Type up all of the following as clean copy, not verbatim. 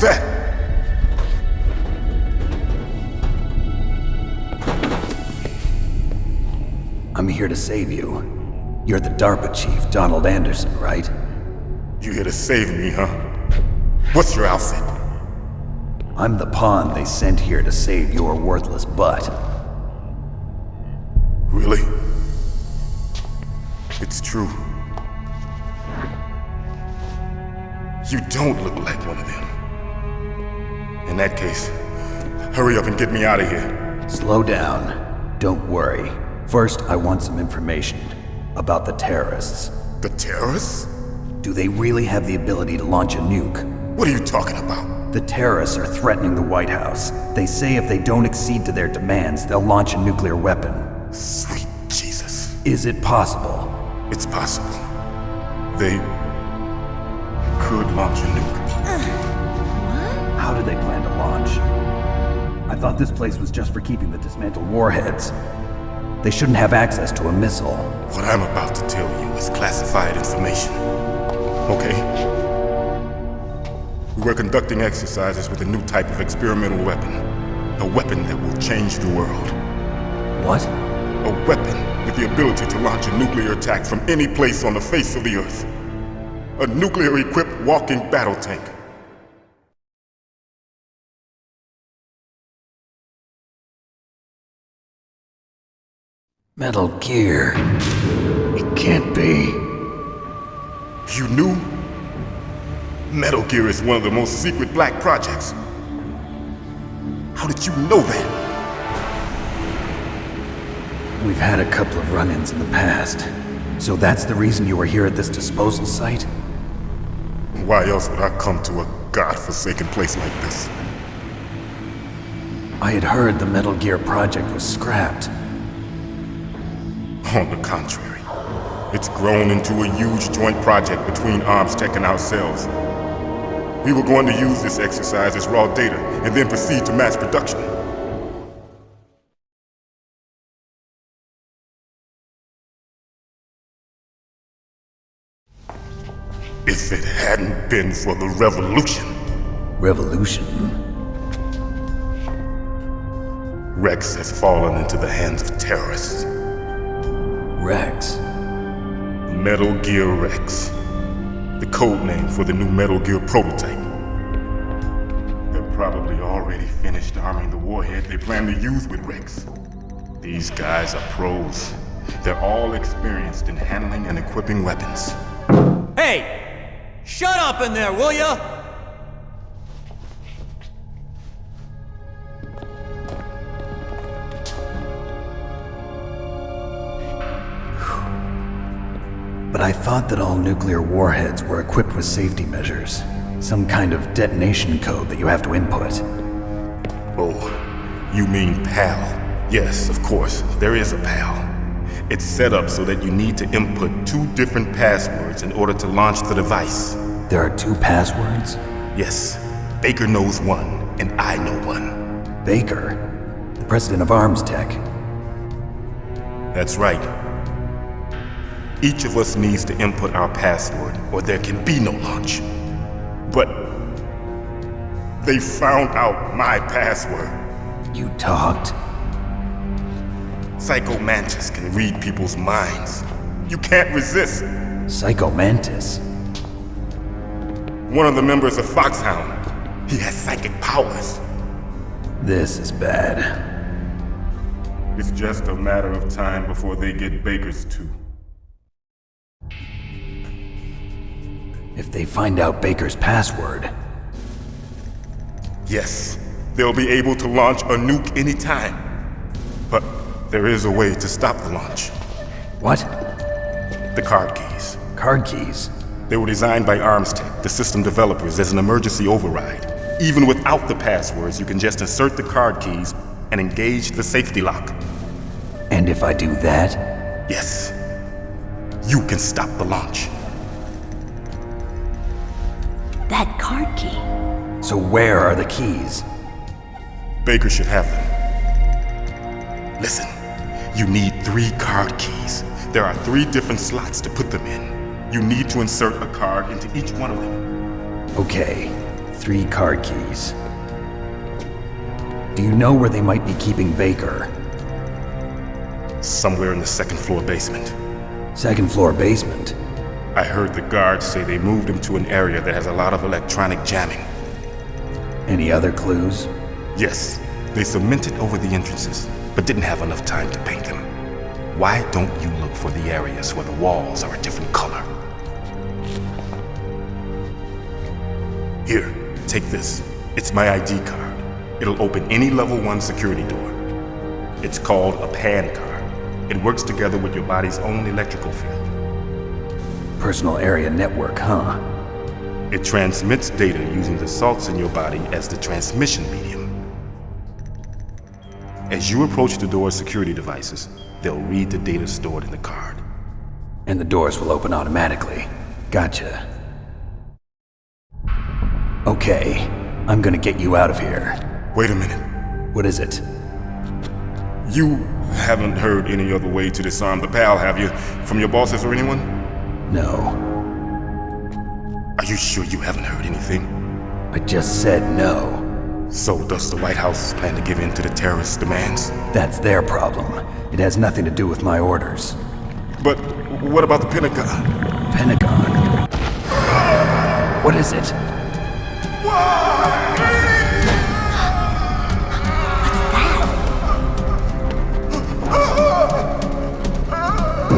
that? I'm here to save you. You're the DARPA chief, Donald Anderson, right? You here to save me, huh? What's your outfit? I'm the pawn they sent here to save your worthless butt. Really? It's true. You don't look like one of them. In that case, hurry up and get me out of here. Slow down. Don't worry. First, I want some information about the terrorists. The terrorists? Do they really have the ability to launch a nuke? What are you talking about? The terrorists are threatening the White House. They say if they don't accede to their demands, they'll launch a nuclear weapon. Sweet Jesus. Is it possible? It's possible. They could launch a nuke. How do they plan to launch? I thought this place was just for keeping the dismantled warheads. They shouldn't have access to a missile. What I'm about to tell you is classified information. Okay? We were conducting exercises with a new type of experimental weapon. A weapon that will change the world. What? A weapon with the ability to launch a nuclear attack from any place on the face of the Earth. A nuclear-equipped walking battle tank. Metal Gear. It can't be. You knew? Metal Gear is one of the most secret black projects. How did you know that? We've had a couple of run-ins in the past. So that's the reason you were here at this disposal site? Why else would I come to a godforsaken place like this? I had heard the Metal Gear project was scrapped. On the contrary, it's grown into a huge joint project between ArmsTech and ourselves. We were going to use this exercise as raw data and then proceed to mass production. If it hadn't been for the revolution. Revolution? Rex has fallen into the hands of terrorists. Rex? Metal Gear Rex. The code name for the new Metal Gear prototype. They're probably already finished arming the warhead they plan to use with Rex. These guys are pros. They're all experienced in handling and equipping weapons. Hey! Shut up in there, will ya? But I thought that all nuclear warheads were equipped with safety measures. Some kind of detonation code that you have to input. Oh, you mean PAL? Yes, of course, there is a PAL. It's set up so that you need to input 2 different passwords in order to launch the device. There are 2 passwords? Yes, Baker knows one, and I know one. Baker? The president of ArmsTech? That's right. Each of us needs to input our password, or there can be no launch. But they found out my password. You talked? Psycho Mantis can read people's minds. You can't resist. Psycho Mantis? One of the members of Foxhound. He has psychic powers. This is bad. It's just a matter of time before they get Baker's too. If they find out Baker's password... Yes, they'll be able to launch a nuke anytime. But there is a way to stop the launch. What? The card keys. Card keys? They were designed by ArmsTech, the system developers, as an emergency override. Even without the passwords, you can just insert the card keys and engage the safety lock. And if I do that? Yes. You can stop the launch. That card key. So where are the keys? Baker should have them. Listen, you need 3 card keys. There are 3 different slots to put them in. You need to insert a card into each one of them. Okay, 3 card keys. Do you know where they might be keeping Baker? Somewhere in the second floor basement. Second floor basement? I heard the guards say they moved him to an area that has a lot of electronic jamming. Any other clues? Yes, they cemented over the entrances, but didn't have enough time to paint them. Why don't you look for the areas where the walls are a different color? Here, take this. It's my ID card. It'll open any level 1 security door. It's called a PAN card. It works together with your body's own electrical field. Personal area network, huh? It transmits data using the salts in your body as the transmission medium. As you approach the door's security devices, they'll read the data stored in the card. And the doors will open automatically. Gotcha. Okay, I'm gonna get you out of here. Wait a minute. What is it? You haven't heard any other way to disarm the PAL, have you? From your bosses or anyone? No. Are you sure you haven't heard anything? I just said no. So does the White House plan to give in to the terrorists' demands? That's their problem. It has nothing to do with my orders. But what about the Pentagon? Pentagon? What is it?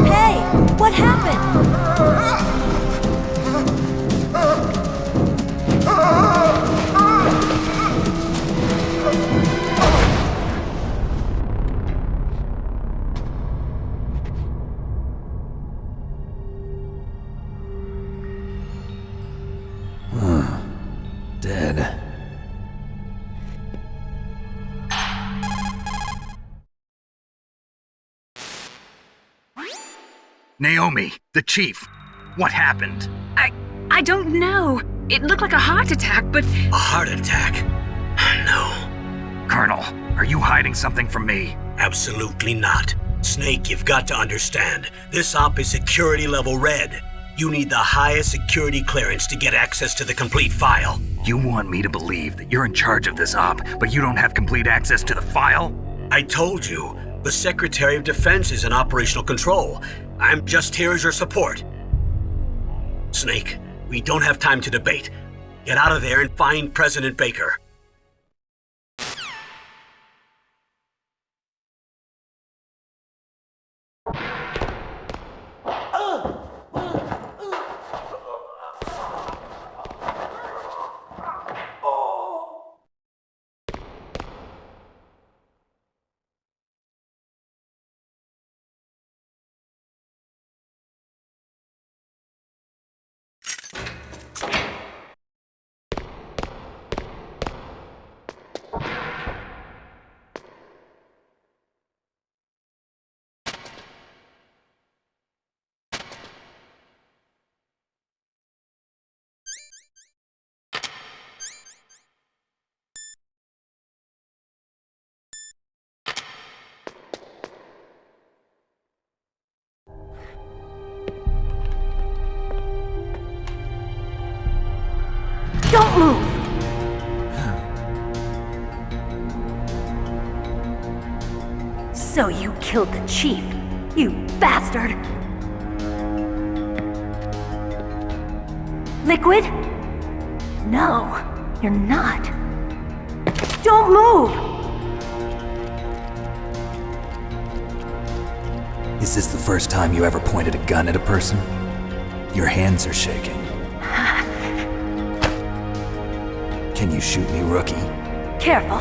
Hey, what happened? Dead. Naomi, the chief. What happened? I don't know. It looked like a heart attack, but A heart attack? No. Colonel, are you hiding something from me? Absolutely not. Snake, you've got to understand. This op is security level red. You need the highest security clearance to get access to the complete file. You want me to believe that you're in charge of this op, but you don't have complete access to the file? I told you, the Secretary of Defense is in operational control. I'm just here as your support. Snake, we don't have time to debate. Get out of there and find President Baker. Don't move! So you killed the chief, you bastard! Liquid? No, you're not. Don't move! Is this the first time you ever pointed a gun at a person? Your hands are shaking. Can you shoot me, rookie? Careful,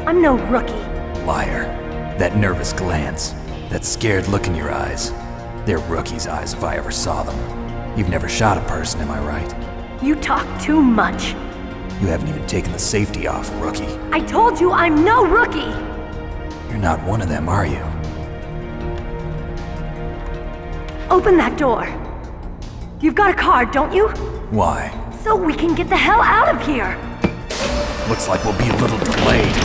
I'm no rookie. Liar. That nervous glance, that scared look in your eyes. They're rookie's eyes if I ever saw them. You've never shot a person, am I right? You talk too much. You haven't even taken the safety off, rookie. I told you I'm no rookie! You're not one of them, are you? Open that door. You've got a card, don't you? Why? So we can get the hell out of here! Looks like we'll be a little delayed.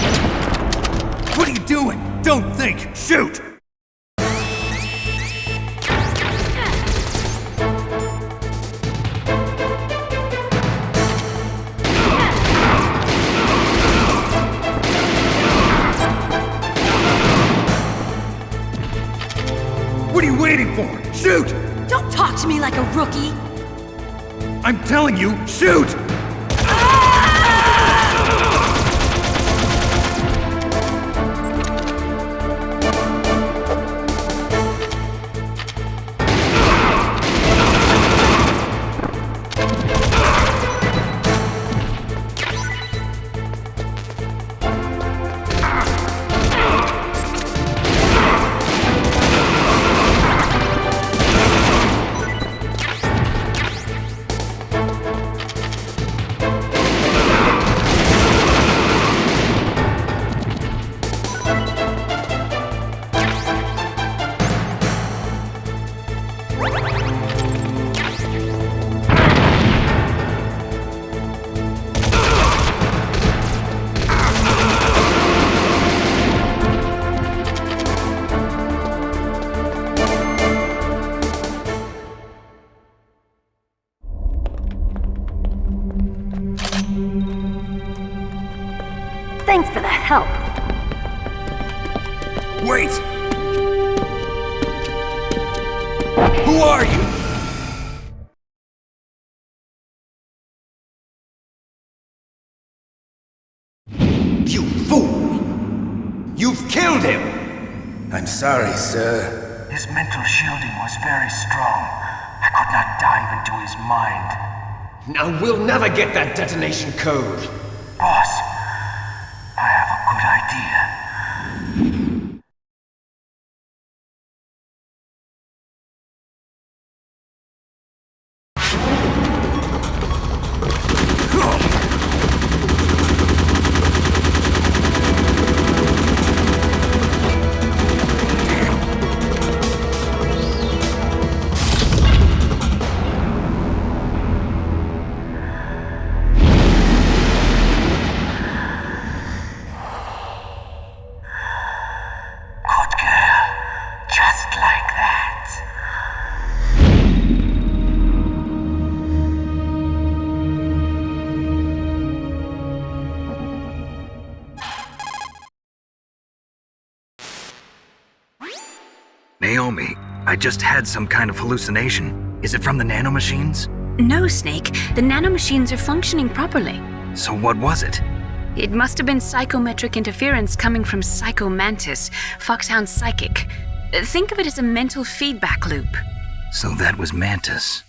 What are you doing? Don't think! Shoot! waiting for? Shoot! Don't talk to me like a rookie! I'm telling you, shoot! Thanks for the help. Wait! Who are you? You fool! You've killed him! I'm sorry, sir. His mental shielding was very strong. I could not dive into his mind. Now we'll never get that detonation code. Boss, I have a good idea. Naomi, I just had some kind of hallucination. Is it from the nanomachines? No, Snake. The nanomachines are functioning properly. So what was it? It must have been psychometric interference coming from Psycho Mantis, Foxhound's psychic. Think of it as a mental feedback loop. So that was Mantis.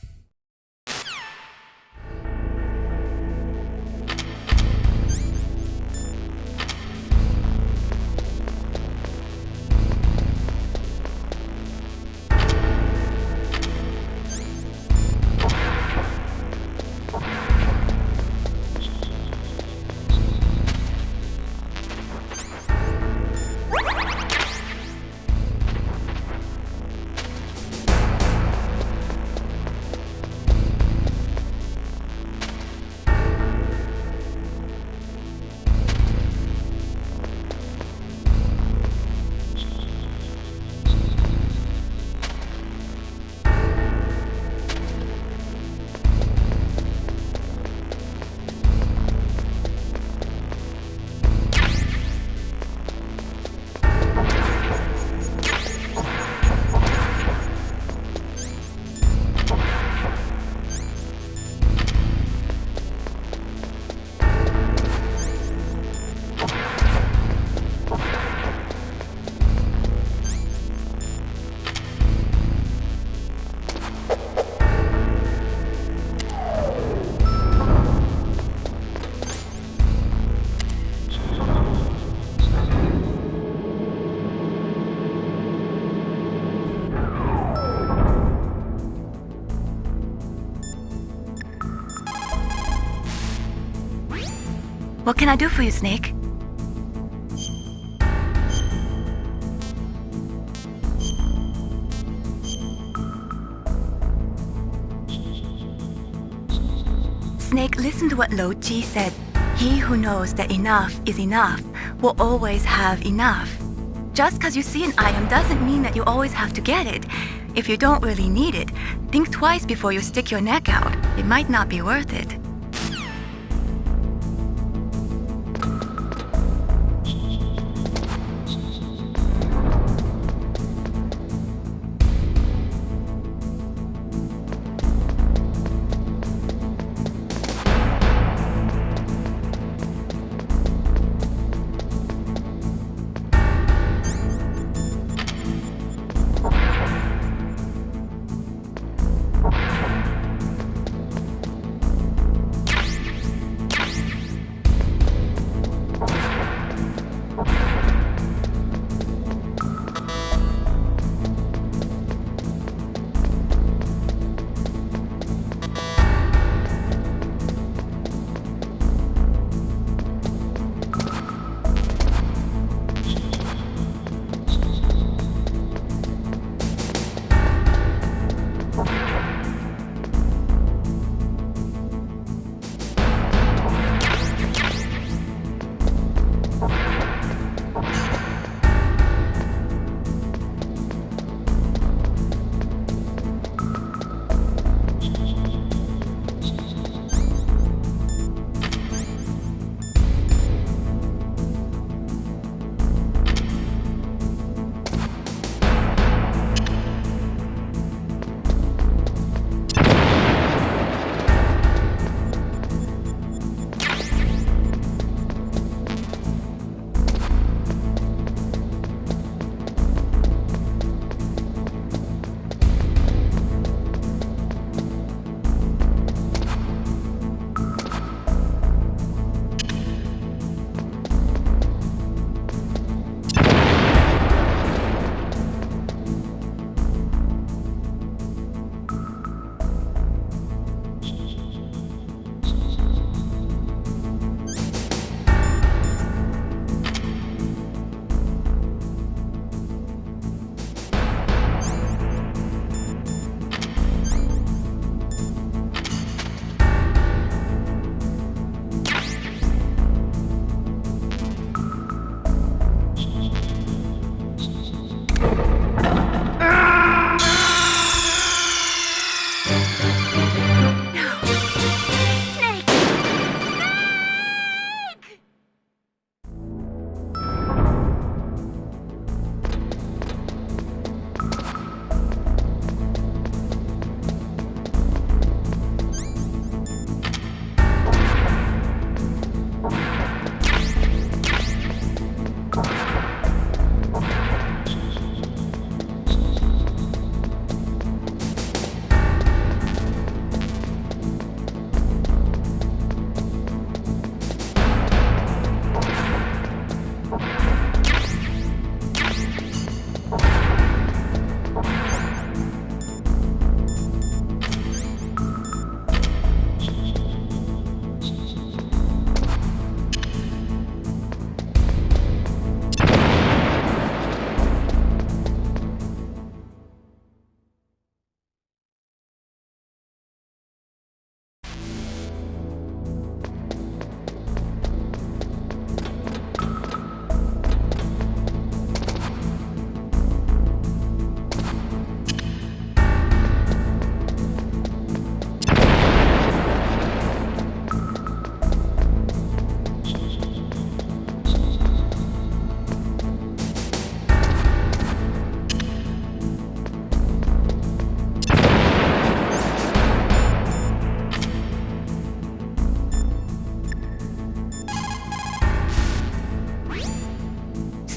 What can I do for you, Snake? Snake, listen to what Lo Ji said. He who knows that enough is enough will always have enough. Just because you see an item doesn't mean that you always have to get it. If you don't really need it, think twice before you stick your neck out. It might not be worth it.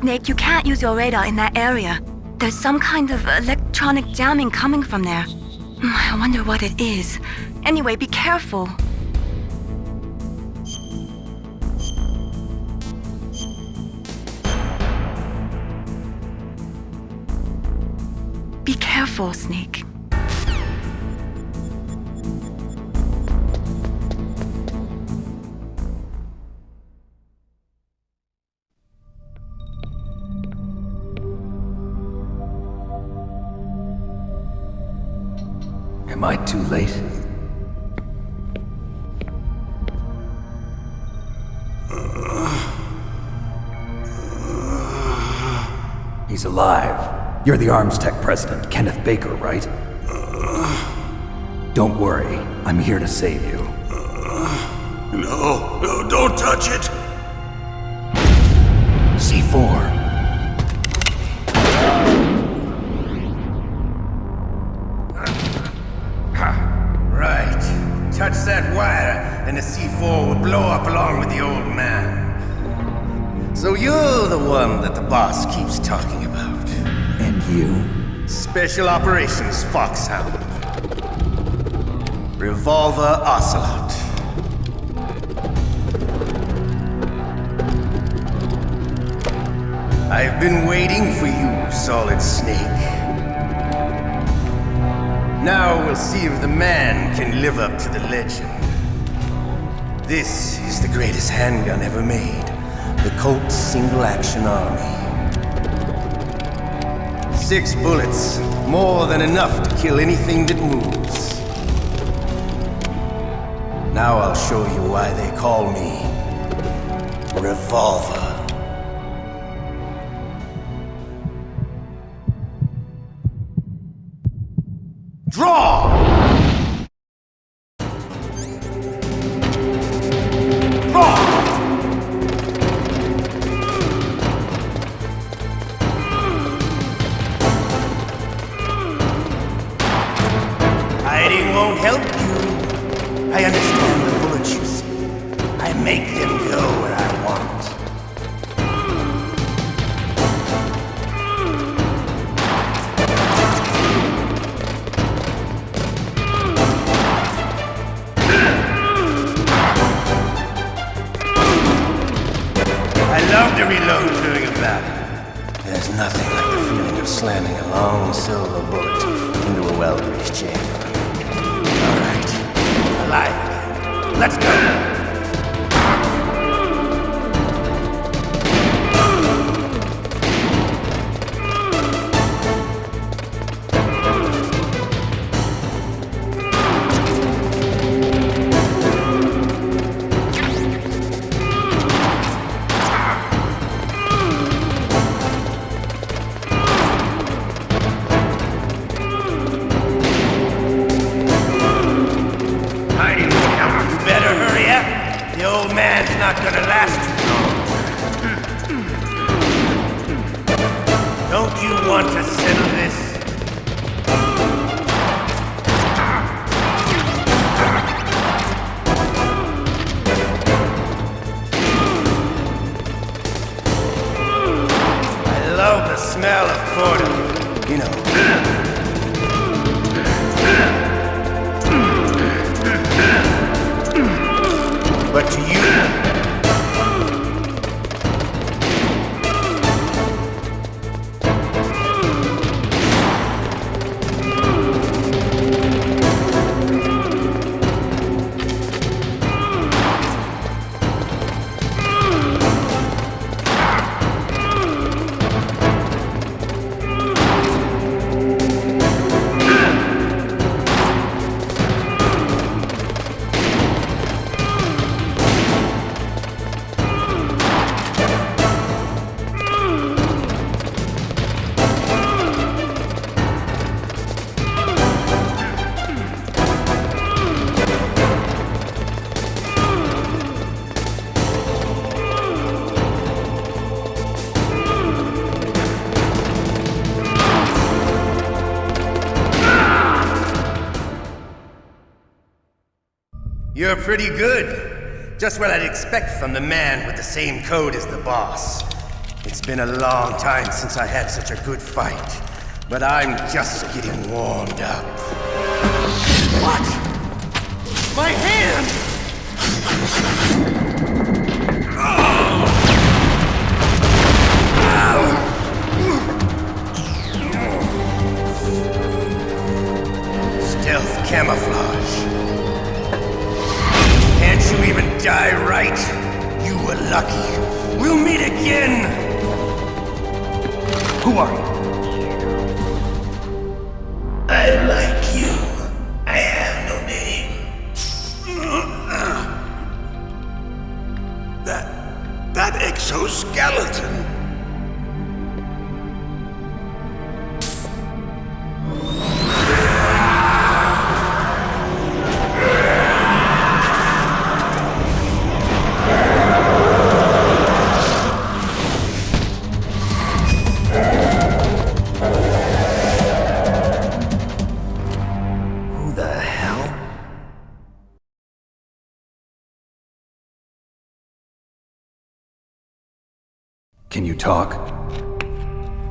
Snake, you can't use your radar in that area. There's some kind of electronic jamming coming from there. I wonder what it is. Anyway, be careful. Be careful, Snake. Am I too late? He's alive. You're the Arms Tech president, Kenneth Baker, right? Don't worry. I'm here to save you. No, don't touch it! C4. Right. Touch that wire, and the C4 will blow up along with the old man. So you're the one that the boss keeps talking about. And you? Special Operations Foxhound. Revolver Ocelot. I've been waiting for you, Solid Snake. Now we'll see if the man can live up to the legend. This is the greatest handgun ever made. The Colt Single Action Army. 6 bullets, more than enough to kill anything that moves. Now I'll show you why they call me Revolver. Draw! Hiding won't help you. I understand the bullets you see. I make them go where I want. I love to reload during a battle. There's nothing like the feeling of slamming a long silver bullet into a well-greased chamber. All right, alive again. Let's go. Not gonna last too long. Don't you want to settle this? I love the smell of quarter. You know. But to you, you're pretty good. Just what I'd expect from the man with the same code as the boss. It's been a long time since I had such a good fight, but I'm just getting warmed up. What? My hand! Stealth camouflage. Can't you even die right? You were lucky. We'll meet again! Who are you? I like you. I have no name. That exoskeleton. Who the hell? Can you talk?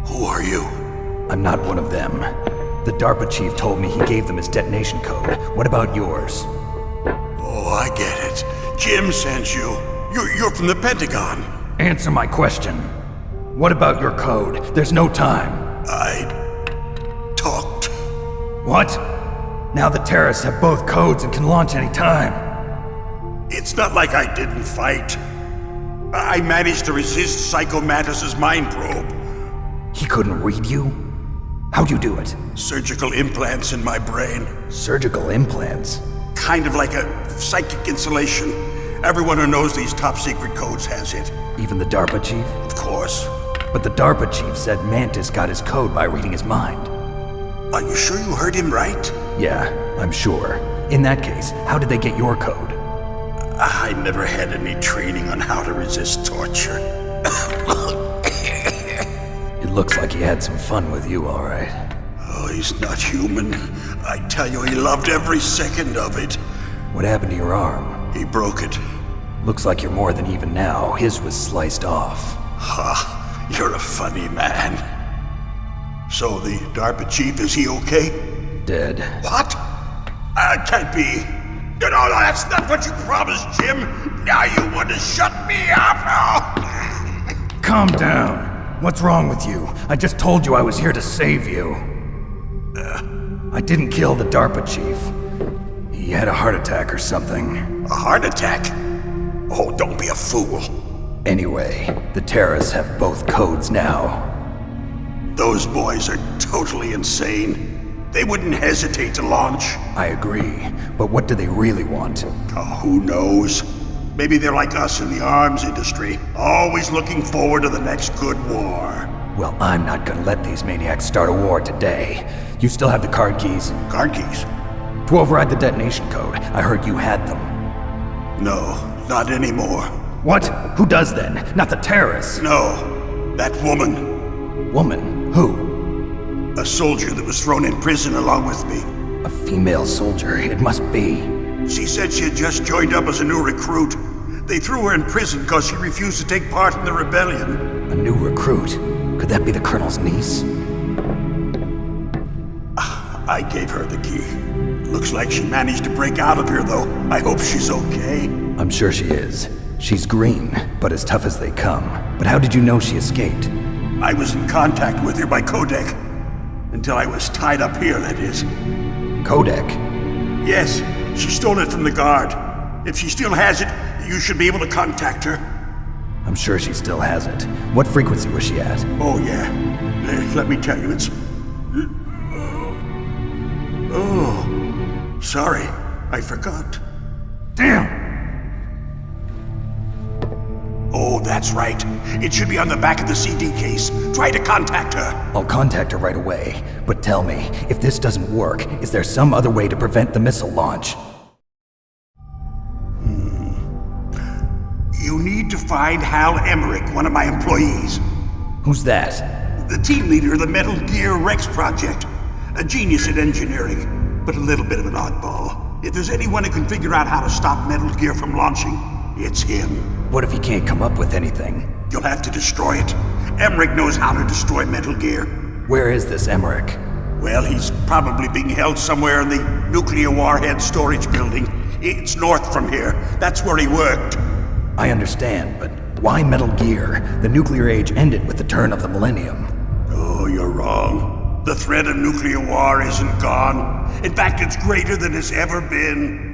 Who are you? I'm not one of them. The DARPA chief told me he gave them his detonation code. What about yours? Oh, I get it. Jim sent you. You're from the Pentagon. Answer my question. What about your code? There's no time. I talked. What? Now the terrorists have both codes and can launch any time. It's not like I didn't fight. I managed to resist Psycho Mantis's mind probe. He couldn't read you? How'd you do it? Surgical implants in my brain. Surgical implants? Kind of like a psychic insulation. Everyone who knows these top secret codes has it. Even the DARPA chief? Of course. But the DARPA chief said Mantis got his code by reading his mind. Are you sure you heard him right? Yeah, I'm sure. In that case, how did they get your code? I never had any training on how to resist torture. It looks like he had some fun with you, all right. Oh, he's not human. I tell you, he loved every second of it. What happened to your arm? He broke it. Looks like you're more than even now. His was sliced off. Ha, you're a funny man. So the DARPA chief, is he okay? Dead. What? Can't be. No, that's not what you promised, Jim. Now you want to shut me up? Calm down. What's wrong with you? I just told you I was here to save you. I didn't kill the DARPA chief. He had a heart attack or something. A heart attack? Oh, don't be a fool. Anyway, the terrorists have both codes now. Those boys are totally insane. They wouldn't hesitate to launch. I agree, but what do they really want? Oh, who knows? Maybe they're like us in the arms industry, always looking forward to the next good war. Well, I'm not gonna let these maniacs start a war today. You still have the card keys? Card keys? To override the detonation code. I heard you had them. No, not anymore. What? Who does then? Not the terrorists. No, that woman. Woman? Who? A soldier that was thrown in prison along with me. A female soldier, it must be. She said she had just joined up as a new recruit. They threw her in prison because she refused to take part in the rebellion. A new recruit? Could that be the Colonel's niece? I gave her the key. Looks like she managed to break out of here, though. I hope she's okay. I'm sure she is. She's green, but as tough as they come. But how did you know she escaped? I was in contact with her by codec. Until I was tied up here, that is. Codec? Yes, she stole it from the guard. If she still has it, you should be able to contact her. I'm sure she still has it. What frequency was she at? Oh, yeah. Let me tell you, it's... Oh, sorry. I forgot. Damn! Oh, that's right. It should be on the back of the CD case. Try to contact her. I'll contact her right away. But tell me, if this doesn't work, is there some other way to prevent the missile launch? You need to find Hal Emmerich, one of my employees. Who's that? The team leader of the Metal Gear Rex project. A genius at engineering, but a little bit of an oddball. If there's anyone who can figure out how to stop Metal Gear from launching, it's him. What if he can't come up with anything? You'll have to destroy it, Emmerich knows how to destroy Metal Gear. Where is this Emmerich? Well, he's probably being held somewhere in the nuclear warhead storage building. It's north from here. That's where he worked. I understand, but why Metal Gear? The nuclear age ended with the turn of the millennium. Oh, you're wrong. The threat of nuclear war isn't gone. In fact, it's greater than it's ever been.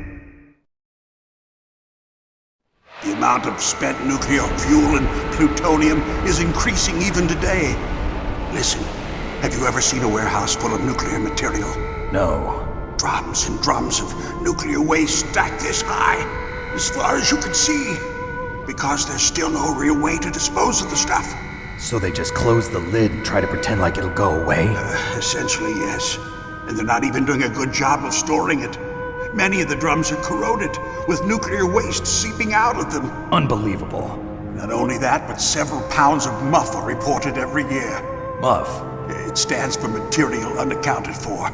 The amount of spent nuclear fuel and plutonium is increasing even today. Listen, have you ever seen a warehouse full of nuclear material? No. Drums and drums of nuclear waste stacked this high, as far as you can see. Because there's still no real way to dispose of the stuff. So they just close the lid and try to pretend like it'll go away? Essentially, yes. And they're not even doing a good job of storing it. Many of the drums are corroded, with nuclear waste seeping out of them. Unbelievable. Not only that, but several pounds of MUF are reported every year. MUF? It stands for material unaccounted for.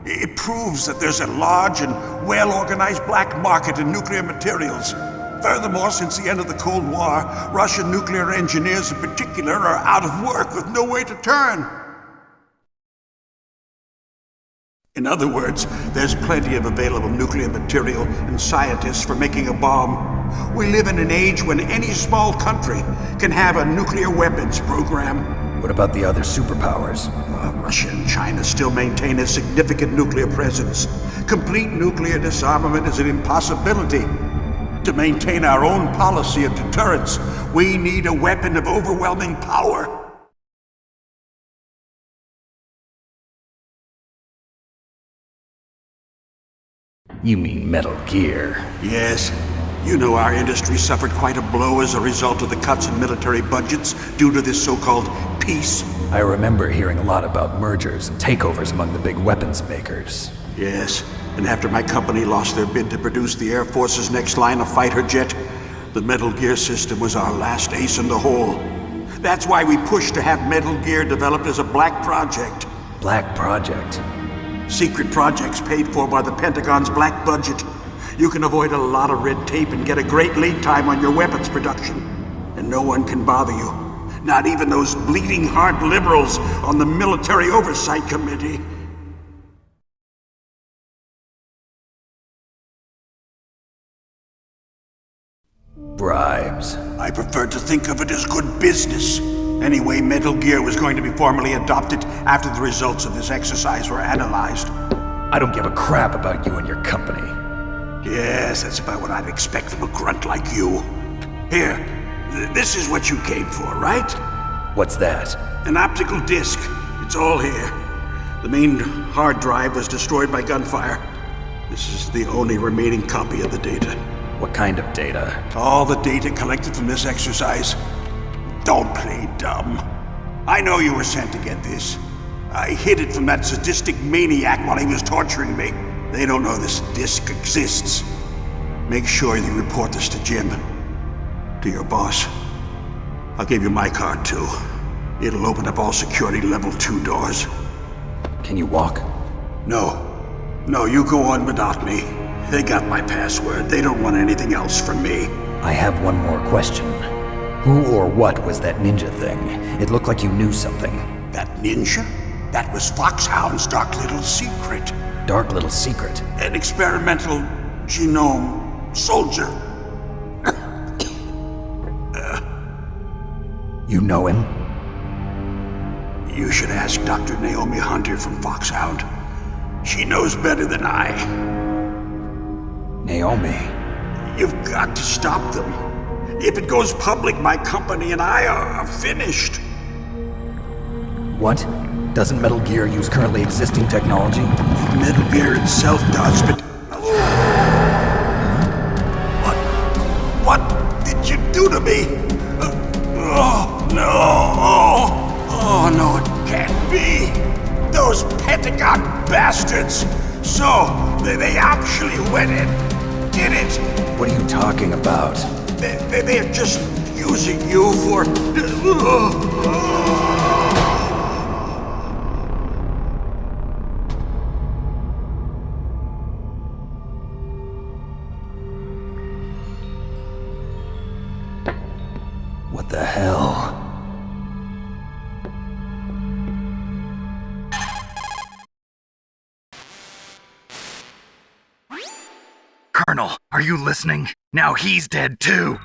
It proves that there's a large and well-organized black market in nuclear materials. Furthermore, since the end of the Cold War, Russian nuclear engineers in particular are out of work with no way to turn. In other words, there's plenty of available nuclear material and scientists for making a bomb. We live in an age when any small country can have a nuclear weapons program. What about the other superpowers? Russia and China still maintain a significant nuclear presence. Complete nuclear disarmament is an impossibility. To maintain our own policy of deterrence, we need a weapon of overwhelming power. You mean Metal Gear? Yes. You know our industry suffered quite a blow as a result of the cuts in military budgets due to this so-called peace. I remember hearing a lot about mergers and takeovers among the big weapons makers. Yes, and after my company lost their bid to produce the Air Force's next line of fighter jet, the Metal Gear system was our last ace in the hole. That's why we pushed to have Metal Gear developed as a black project. Black project? Secret projects paid for by the Pentagon's black budget. You can avoid a lot of red tape and get a great lead time on your weapons production. And no one can bother you. Not even those bleeding heart liberals on the Military Oversight Committee. Bribes. I prefer to think of it as good business. Anyway, Metal Gear was going to be formally adopted after the results of this exercise were analyzed. I don't give a crap about you and your company. Yes, that's about what I'd expect from a grunt like you. Here, this is what you came for, right? What's that? An optical disc. It's all here. The main hard drive was destroyed by gunfire. This is the only remaining copy of the data. What kind of data? All the data collected from this exercise. Don't play dumb. I know you were sent to get this. I hid it from that sadistic maniac while he was torturing me. They don't know this disc exists. Make sure you report this to Jim. To your boss. I'll give you my card too. It'll open up all security level 2 doors. Can you walk? No. No, you go on without me. They got my password. They don't want anything else from me. I have one more question. Who or what was that ninja thing? It looked like you knew something. That ninja? That was Foxhound's dark little secret. Dark little secret? An experimental genome soldier. You know him? You should ask Dr. Naomi Hunter from Foxhound. She knows better than I. Naomi? You've got to stop them. If it goes public, my company and I are finished. What? Doesn't Metal Gear use currently existing technology? Metal Gear itself does, but... What did you do to me? Oh, no. Oh, no, it can't be. Those Pentagon bastards. So, they actually went in, did it. What are you talking about? They're just using you for... What the hell? Are you listening? Now he's dead too.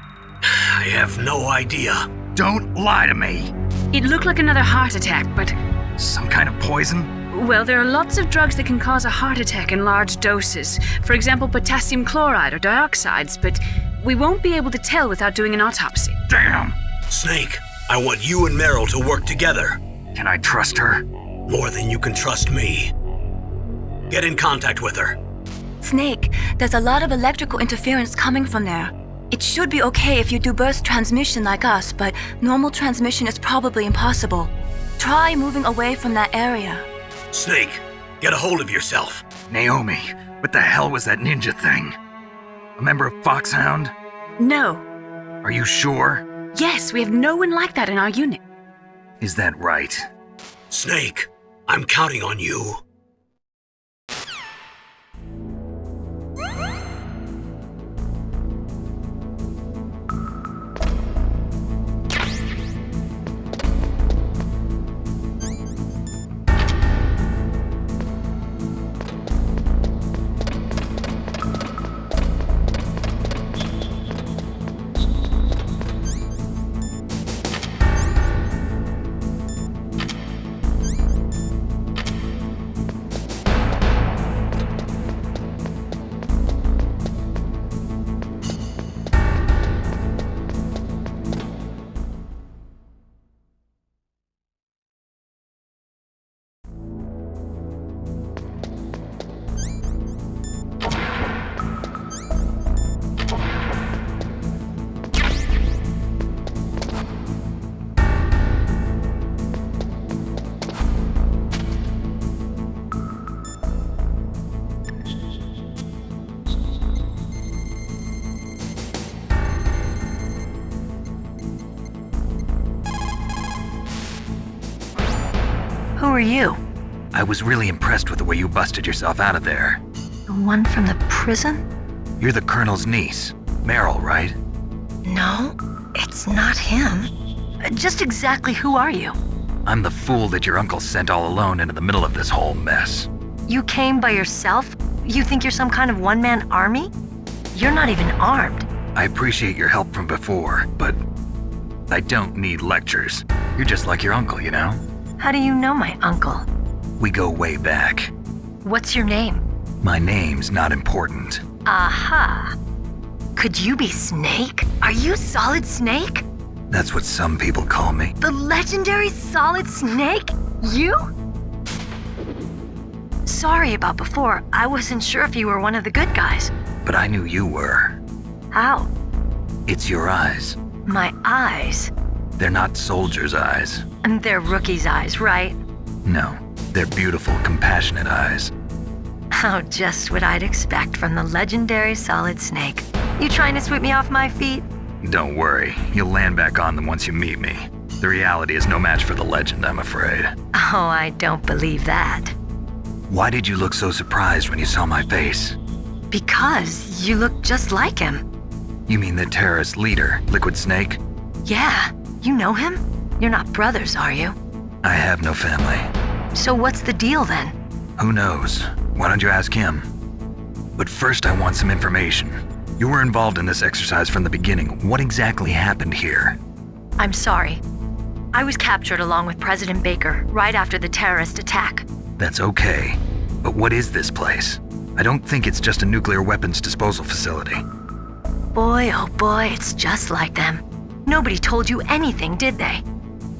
I have no idea. Don't lie to me. It looked like another heart attack, but Some kind of poison? well, there are lots of drugs that can cause a heart attack in large doses. For example, potassium chloride or dioxides, but we won't be able to tell without doing an autopsy. Damn! Snake, I want you and Meryl to work together. Can I trust her? More than you can trust me. Get in contact with her. Snake, there's a lot of electrical interference coming from there. It should be okay if you do burst transmission like us, but normal transmission is probably impossible. Try moving away from that area. Snake, get a hold of yourself. Naomi, what the hell was that ninja thing? A member of Foxhound? No. Are you sure? Yes, we have no one like that in our unit. Is that right? Snake, I'm counting on you. Who are you? I was really impressed with the way you busted yourself out of there. The one from the prison? You're the Colonel's niece, Meryl, right? No, it's not him. Just exactly who are you? I'm the fool that your uncle sent all alone into the middle of this whole mess. You came by yourself? You think you're some kind of one-man army? You're not even armed. I appreciate your help from before, but I don't need lectures. You're just like your uncle, you know? How do you know my uncle? We go way back. What's your name? My name's not important. Aha. Could you be Snake? Are you Solid Snake? That's what some people call me. The legendary Solid Snake? You? Sorry about before. I wasn't sure if you were one of the good guys. But I knew you were. How? It's your eyes. My eyes? They're not soldiers' eyes. And they're rookies' eyes, right? No, they're beautiful, compassionate eyes. Oh, just what I'd expect from the legendary Solid Snake. You trying to sweep me off my feet? Don't worry, you'll land back on them once you meet me. The reality is no match for the legend, I'm afraid. Oh, I don't believe that. Why did you look so surprised when you saw my face? Because you look just like him. You mean the terrorist leader, Liquid Snake? Yeah, you know him? You're not brothers, are you? I have no family. So what's the deal then? Who knows? Why don't you ask him? But first I want some information. You were involved in this exercise from the beginning. What exactly happened here? I'm sorry. I was captured along with President Baker right after the terrorist attack. That's okay. But what is this place? I don't think it's just a nuclear weapons disposal facility. Boy, oh boy, it's just like them. Nobody told you anything, did they?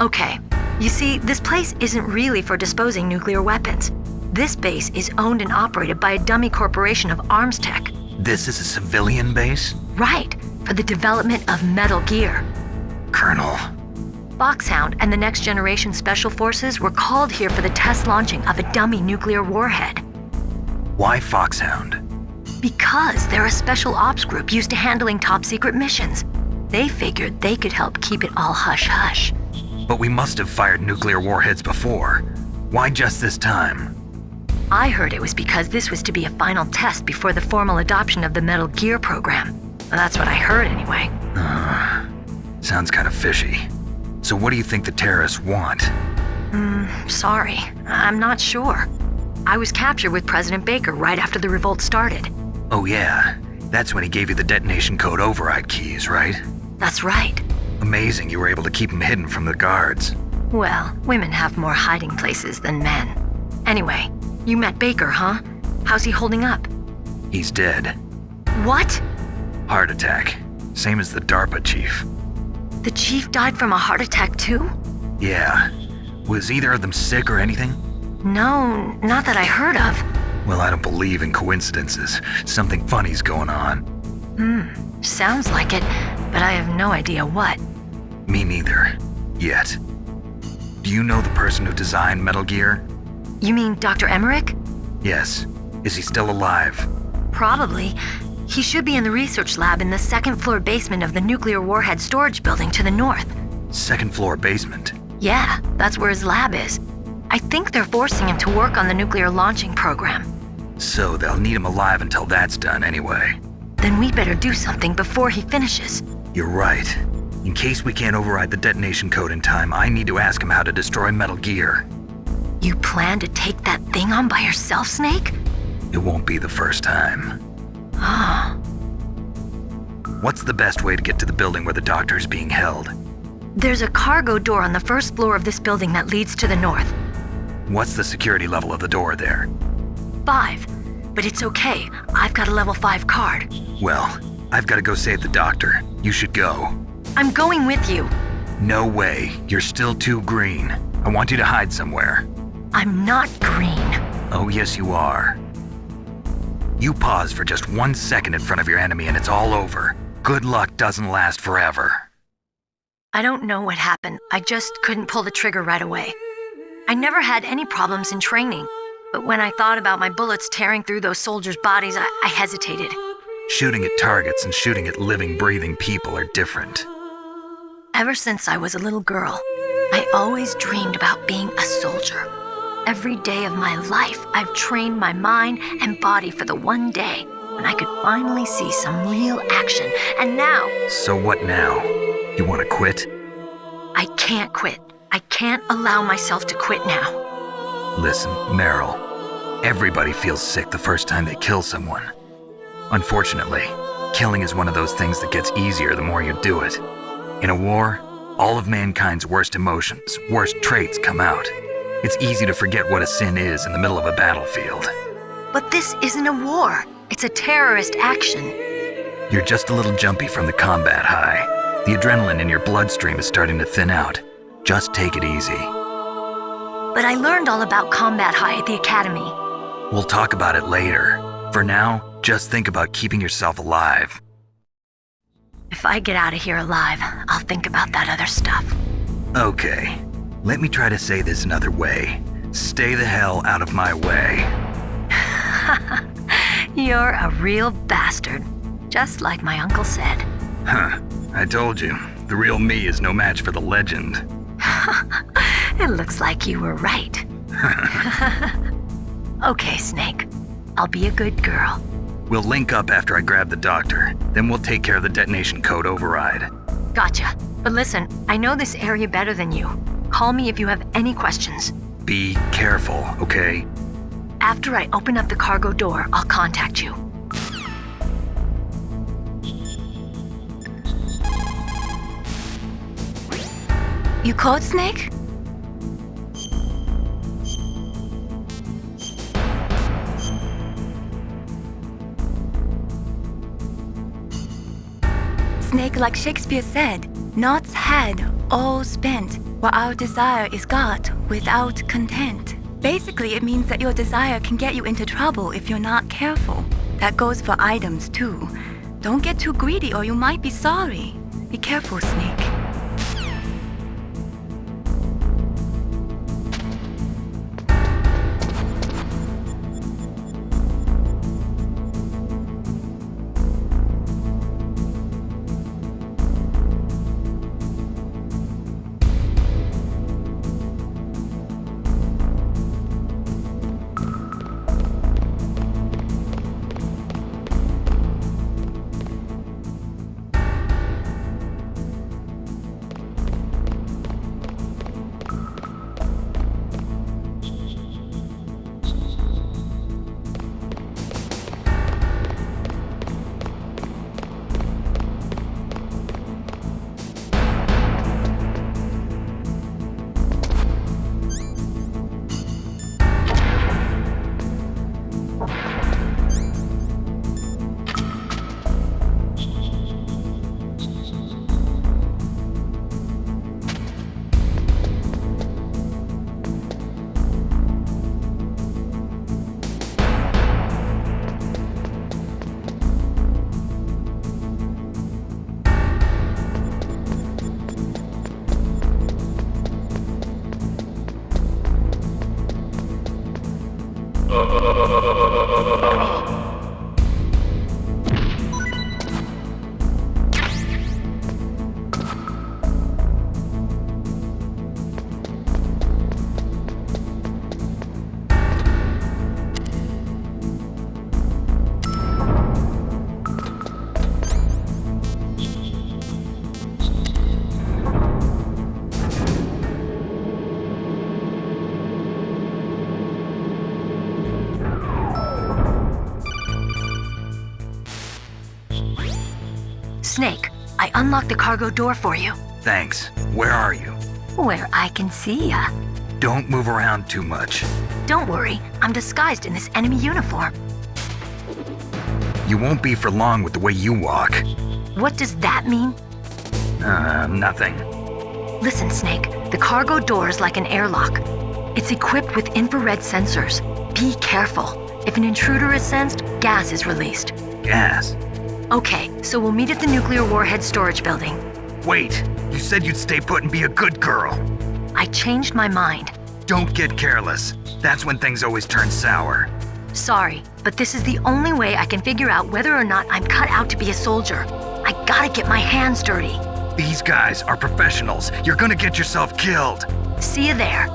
Okay, you see, this place isn't really for disposing nuclear weapons. This base is owned and operated by a dummy corporation of arms tech. This is a civilian base? Right, for the development of Metal Gear. Colonel. Foxhound and the Next Generation Special Forces were called here for the test launching of a dummy nuclear warhead. Why Foxhound? Because they're a special ops group used to handling top secret missions. They figured they could help keep it all hush-hush. But we must have fired nuclear warheads before. Why just this time? I heard it was because this was to be a final test before the formal adoption of the Metal Gear program. Well, that's what I heard anyway. Sounds kind of fishy. So what do you think the terrorists want? Sorry. I'm not sure. I was captured with President Baker right after the revolt started. Oh yeah, That's when he gave you the detonation code override keys, right? That's right. Amazing you were able to keep him hidden from the guards. Well, women have more hiding places than men. Anyway, you met Baker, huh? How's he holding up? He's dead. What? Heart attack. Same as the DARPA chief. The chief died from a heart attack too? Yeah. Was either of them sick or anything? No, not that I heard of. Well, I don't believe in coincidences. Something funny's going on. Sounds like it, but I have no idea what. Me neither. Yet. Do you know the person who designed Metal Gear? You mean Dr. Emmerich? Yes. Is he still alive? Probably. He should be in the research lab in the second-floor basement of the nuclear warhead storage building to the north. Second floor basement? Yeah, that's where his lab is. I think they're forcing him to work on the nuclear launching program. So they'll need him alive until that's done anyway. Then we better do something before he finishes. You're right. In case we can't override the detonation code in time, I need to ask him how to destroy Metal Gear. You plan to take that thing on by yourself, Snake? It won't be the first time. Ah. What's the best way to get to the building where the doctor is being held? There's a cargo door on the first floor of this building that leads to the north. What's the security level of the door there? 5. But it's okay. I've got a level 5 card. Well, I've got to go save the doctor. You should go. I'm going with you. No way. You're still too green. I want you to hide somewhere. I'm not green. Oh, yes, you are. You pause for just 1 second in front of your enemy and it's all over. Good luck doesn't last forever. I don't know what happened. I just couldn't pull the trigger right away. I never had any problems in training, but when I thought about my bullets tearing through those soldiers' bodies, I hesitated. Shooting at targets and shooting at living, breathing people are different. Ever since I was a little girl, I always dreamed about being a soldier. Every day of my life, I've trained my mind and body for the one day when I could finally see some real action, and now... So what now? You want to quit? I can't quit. I can't allow myself to quit now. Listen, Meryl, everybody feels sick the first time they kill someone. Unfortunately, killing is one of those things that gets easier the more you do it. In a war, all of mankind's worst emotions, worst traits come out. It's easy to forget what a sin is in the middle of a battlefield. But this isn't a war. It's a terrorist action. You're just a little jumpy from the combat high. The adrenaline in your bloodstream is starting to thin out. Just take it easy. But I learned all about combat high at the academy. We'll talk about it later. For now, just think about keeping yourself alive. If I get out of here alive, I'll think about that other stuff. Okay. Let me try to say this another way. Stay the hell out of my way. You're a real bastard. Just like my uncle said. Huh. I told you. The real me is no match for the legend. It looks like you were right. Okay, Snake. I'll be a good girl. We'll link up after I grab the doctor. Then we'll take care of the detonation code override. Gotcha. But listen, I know this area better than you. Call me if you have any questions. Be careful, okay? After I open up the cargo door, I'll contact you. You called Snake? Snake, like Shakespeare said, naughts had, all spent, while our desire is got without content. Basically, it means that your desire can get you into trouble if you're not careful. That goes for items, too. Don't get too greedy or you might be sorry. Be careful, Snake. Snake, I unlocked the cargo door for you. Thanks. Where are you? Where I can see ya. Don't move around too much. Don't worry, I'm disguised in this enemy uniform. You won't be for long with the way you walk. What does that mean? Nothing. Listen, Snake, the cargo door is like an airlock. It's equipped with infrared sensors. Be careful. If an intruder is sensed, gas is released. Gas? Okay, so we'll meet at the nuclear warhead storage building. Wait, you said you'd stay put and be a good girl. I changed my mind. Don't get careless. That's when things always turn sour. Sorry, but this is the only way I can figure out whether or not I'm cut out to be a soldier. I gotta get my hands dirty. These guys are professionals. You're gonna get yourself killed. See you there.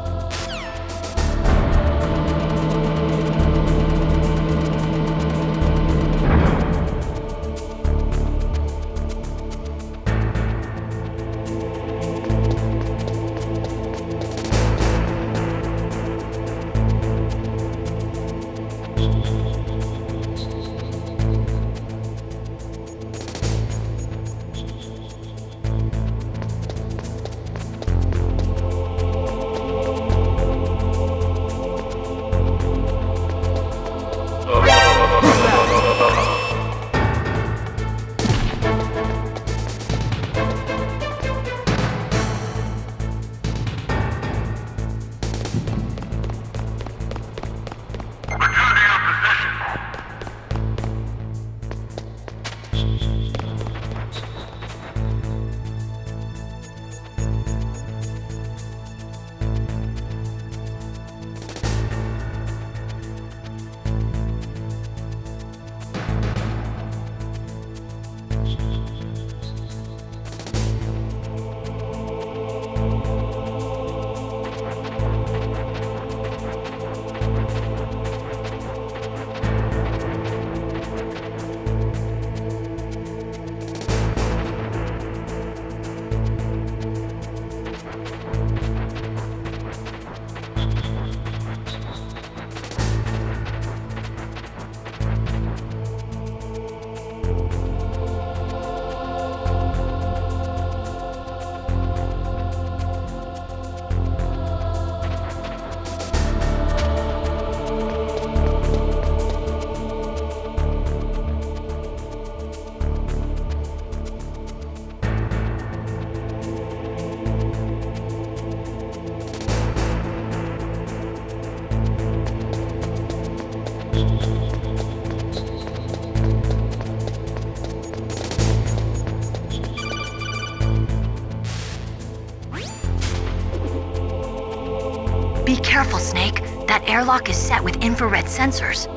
Be careful, Snake. That airlock is set with infrared sensors.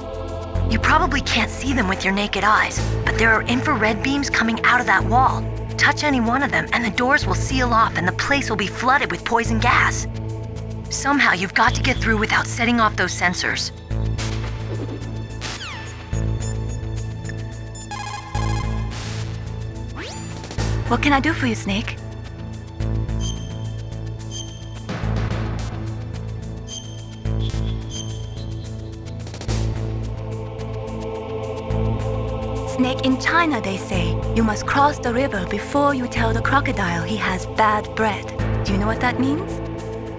You probably can't see them with your naked eyes, but there are infrared beams coming out of that wall. Touch any one of them and the doors will seal off and the place will be flooded with poison gas. Somehow you've got to get through without setting off those sensors. What can I do for you, Snake? Snake, in China they say, you must cross the river before you tell the crocodile he has bad bread. Do you know what that means?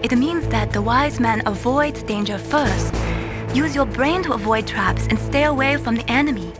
It means that the wise man avoids danger first. Use your brain to avoid traps and stay away from the enemy.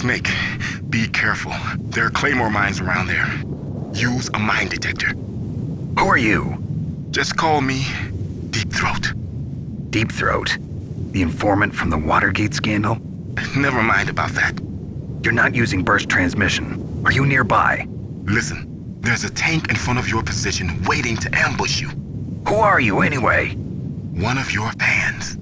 Snake, be careful. There are Claymore mines around there. Use a mine detector. Who are you? Just call me Deep Throat. Deep Throat? The informant from the Watergate scandal? Never mind about that. You're not using burst transmission. Are you nearby? Listen, there's a tank in front of your position waiting to ambush you. Who are you anyway? One of your fans.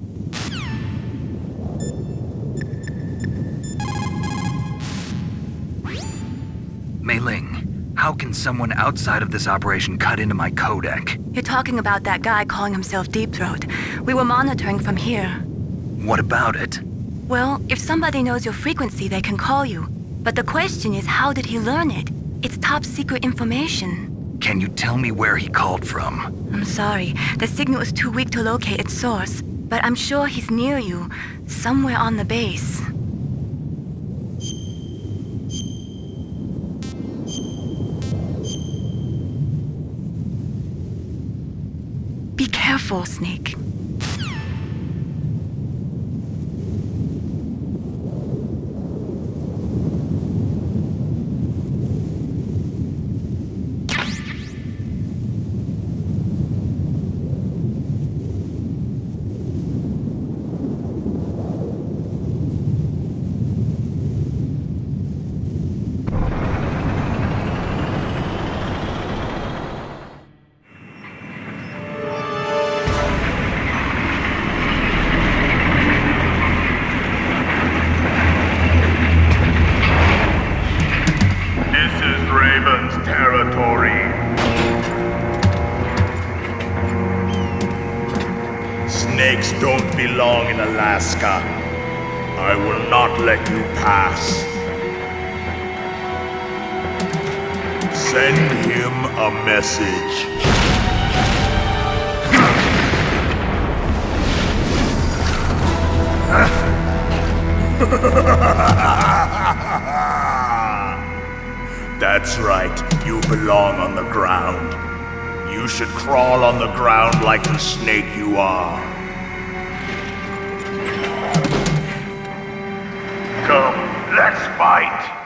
Mei Ling, how can someone outside of this operation cut into my codec? You're talking about that guy calling himself Deep Throat. We were monitoring from here. What about it? Well, if somebody knows your frequency, they can call you. But the question is, how did he learn it? It's top secret information. Can you tell me where he called from? I'm sorry. The signal is too weak to locate its source. But I'm sure he's near you, somewhere on the base. Be careful, Snake. Snakes don't belong in Alaska. I will not let you pass. Send him a message. That's right, you belong on the ground. You should crawl on the ground like the snake you are. Come, let's fight!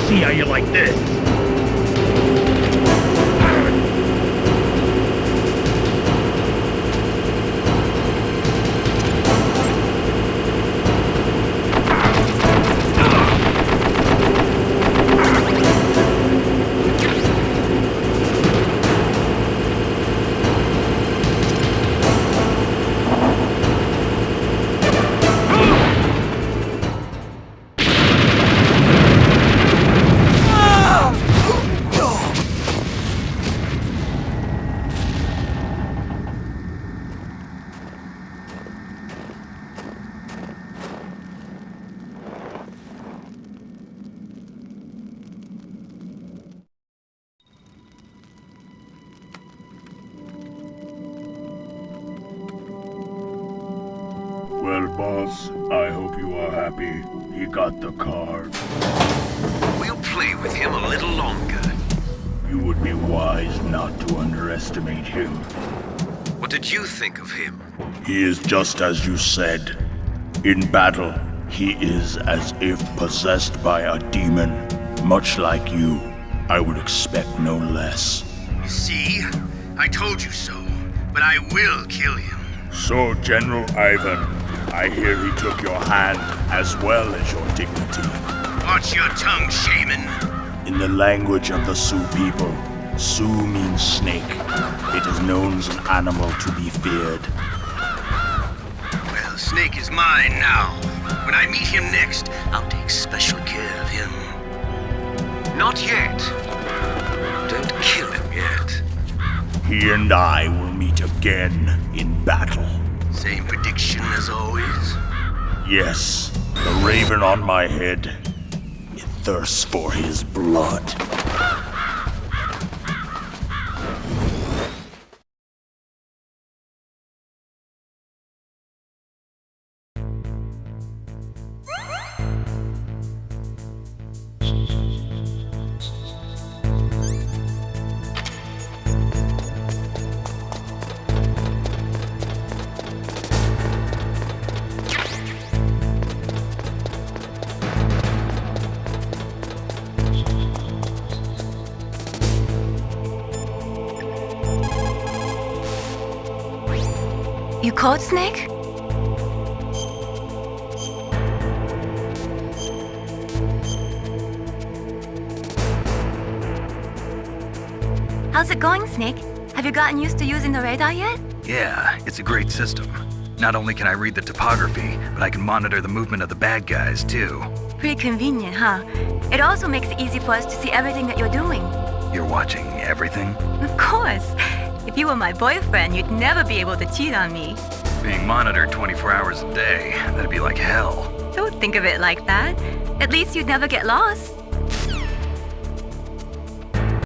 See how you like this. Well, boss, I hope you are happy. He got the card. We'll play with him a little longer. You would be wise not to underestimate him. What did you think of him? He is just as you said. In battle, he is as if possessed by a demon. Much like you, I would expect no less. See? I told you so. But I will kill him. So, General Ivan, I hear he took your hand as well as your dignity. Watch your tongue, shaman. In the language of the Sioux people, Sioux means snake. It is known as an animal to be feared. Well, Snake is mine now. When I meet him next, I'll take special care of him. Not yet. Don't kill him yet. He and I will meet again in battle. Same prediction as always? Yes, the raven on my head. It thirsts for his blood. You caught Snake? How's it going, Snake? Have you gotten used to using the radar yet? Yeah, it's a great system. Not only can I read the topography, but I can monitor the movement of the bad guys, too. Pretty convenient, huh? It also makes it easy for us to see everything that you're doing. You're watching everything? Of course. If you were my boyfriend, you'd never be able to cheat on me. Being monitored 24 hours a day, that'd be like hell. Don't think of it like that. At least you'd never get lost.